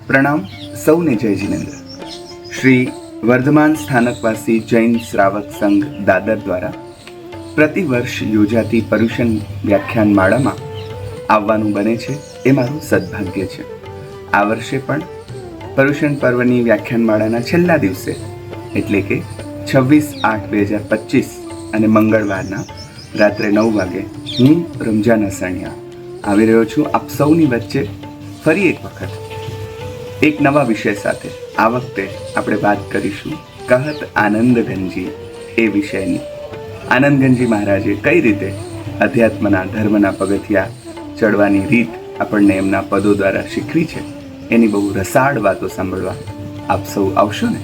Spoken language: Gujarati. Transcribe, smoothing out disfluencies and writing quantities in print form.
પ્રણામ સૌને જય જિનેન્દ્ર. શ્રી વર્ધમાન સ્થાનકવાસી જૈન શ્રાવક સંઘ દાદર દ્વારા પ્રતિવર્ષ યોજાતી પર્યુષણ વ્યાખ્યાન માળામાં આવવાનું બને છે એ મારું સદભાગ્ય છે. આ વર્ષે પણ પર્યુષણ પર્વની વ્યાખ્યાન માળાના છેલ્લા દિવસે એટલે કે 26/8/2025 અને મંગળવારના રાત્રે 9 વાગે હું રમજાન અસાણિયા આવી રહ્યો છું આપ સૌની વચ્ચે ફરી એક વખત એક નવા વિષય સાથે. આ વખતે આપણે વાત કરીશું કહત આનંદગંજી એ વિષયની. આનંદગંજી મહારાજે કઈ રીતે અધ્યાત્મના ધર્મના પગથિયા ચડવાની રીત આપણને એમના પદો દ્વારા શીખવી છે એની બહુ રસાળ વાતો સાંભળવા આપ સૌ આવશો ને.